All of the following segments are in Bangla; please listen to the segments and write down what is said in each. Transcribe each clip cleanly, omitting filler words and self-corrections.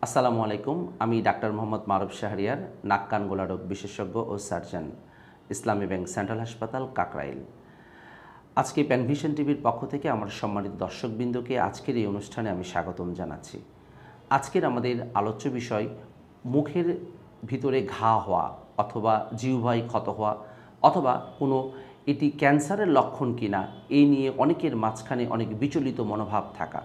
আসসালামু আলাইকুম। আমি ডাক্তার মোহাম্মদ মারুফ শাহরিয়ার, নাক কান গলা রোগ বিশেষজ্ঞ ও সার্জন, ইসলামী ব্যাংক সেন্ট্রাল হাসপাতাল, কাকরাইল। আজকে প্যানভিশন টিভির পক্ষ থেকে আমার সম্মানিত দর্শকবৃন্দকে আজকের এই অনুষ্ঠানে আমি স্বাগতম জানাচ্ছি। আজকের আমাদের আলোচ্য বিষয় মুখের ভিতরে ঘা হওয়া অথবা জিহ্বায় ক্ষত হওয়া অথবা কোনো এটি ক্যান্সারের লক্ষণ কিনা এই নিয়ে অনেকের মাঝখানে অনেক বিচলিত মনোভাব থাকা।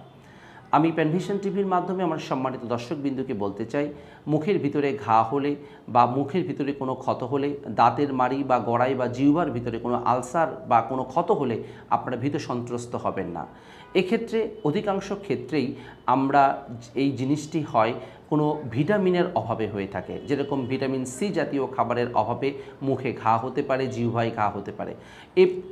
আমি প্যানভিশন টিভির মাধ্যমে আমার সম্মানিত দর্শকবৃন্দকে বলতে চাই, মুখের ভিতরে ঘা হলে বা মুখের ভিতরে কোনো ক্ষত হলে, দাঁতের মাড়ি বা গড়াই বা জিহ্বার ভিতরে কোনো আলসার বা কোনো ক্ষত হলে আপনারা ভীত সন্ত্রস্ত হবেন না। এক্ষেত্রে অধিকাংশ ক্ষেত্রেই আমরা এই জিনিসটি হয় কোনো ভিটামিনের অভাবে হয়ে থাকে, যেরকম ভিটামিন সি জাতীয় খাবারের অভাবে মুখে ঘা হতে পারে, জিহ্বায় ঘা হতে পারে।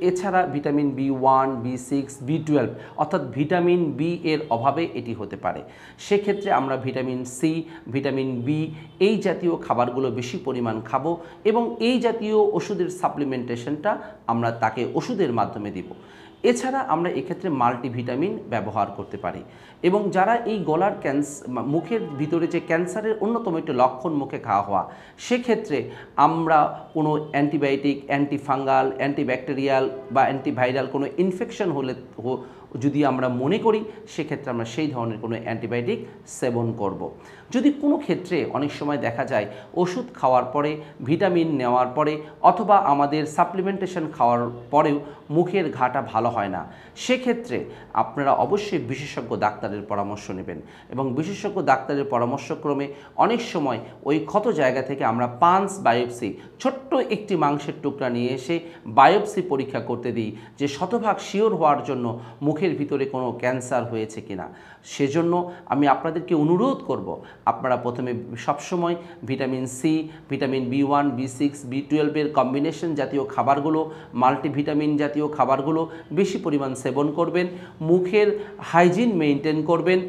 এছাড়া ভিটামিন B1, B6, B12 অর্থাৎ ভিটামিন বি এর অভাবে এটি হতে পারে। সেক্ষেত্রে আমরা ভিটামিন সি, ভিটামিন বি এই জাতীয় খাবারগুলো বেশি পরিমাণ খাবো এবং এই জাতীয় ওষুধের সাপ্লিমেন্টেশনটা আমরা তাকে ওষুধের মাধ্যমে দিব। এছাড়া আমরা এক্ষেত্রে মাল্টিভিটামিন ব্যবহার করতে পারি। এবং যারা এই গলার মুখের ভিতরে যে ক্যান্সারের অন্যতম একটি লক্ষণ মুখে ঘা হওয়া, সেক্ষেত্রে আমরা কোনো অ্যান্টিবায়োটিক, অ্যান্টিফাঙ্গাল, অ্যান্টিব্যাকটেরিয়াল বা অ্যান্টিভাইরাল কোনো ইনফেকশন হলে যদি আমরা মনে করি, সেক্ষেত্রে আমরা সেই ধরনের কোনো অ্যান্টিবায়োটিক সেবন করব। যদি কোনো ক্ষেত্রে অনেক সময় দেখা যায় ওষুধ খাওয়ার পরে, ভিটামিন নেওয়ার পরে অথবা আমাদের সাপ্লিমেন্টেশন খাওয়ার পরেও মুখের ঘাটা ভালো হয় না, সেক্ষেত্রে আপনারা অবশ্যই বিশেষজ্ঞ ডাক্তারের পরামর্শ নেবেন এবং বিশেষজ্ঞ ডাক্তারের পরামর্শক্রমে অনেক সময় ওই ক্ষত জায়গা থেকে আমরা পাঞ্চ বায়োপসি, ছোট্ট একটি মাংসের টুকরা নিয়ে এসে বায়োপসি পরীক্ষা করতে দিই যে শতভাগ শিওর হওয়ার জন্য মুখের ভিতরে কোনো ক্যান্সার হয়েছে কিনা। সেজন্য আমি আপনাদেরকে অনুরোধ করব, আপনারা প্রথমে সবসময় vitamin C, vitamin B1, B6, B12 এর কম্বিনেশন জাতীয় খাবারগুলো, মাল্টিভিটামিন জাতীয় খাবারগুলো বেশি পরিমাণ সেবন করবেন। মুখের হাইজিন মেনটেন করবেন,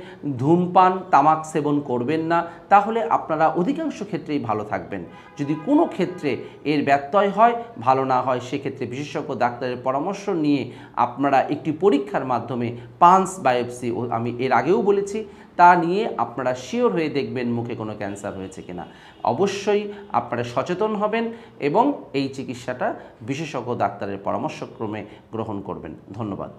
ধূমপান, তামাক সেবন করবেন না, তাহলে আপনারা অধিকাংশ ক্ষেত্রেই ভালো থাকবেন। যদি কোনো ক্ষেত্রে এর ব্যত্যয় হয়, ভালো না হয়, সেক্ষেত্রে বিশেষজ্ঞ ডাক্তারের পরামর্শ নিয়ে আপনারা একটি পরীক্ষার মাধ্যমে পাঞ্চ বায়োপসি, আমি এর আগেও বলেছি, তা নিয়ে আপনারা শিওর হয়ে দেখবেন মুখে কোনো ক্যান্সার হয়েছে কিনা। অবশ্যই আপনারা সচেতন হবেন এবং এই চিকিৎসাটা বিশেষজ্ঞ ডাক্তারের পরামর্শক্রমে গ্রহণ করবেন। ধন্যবাদ।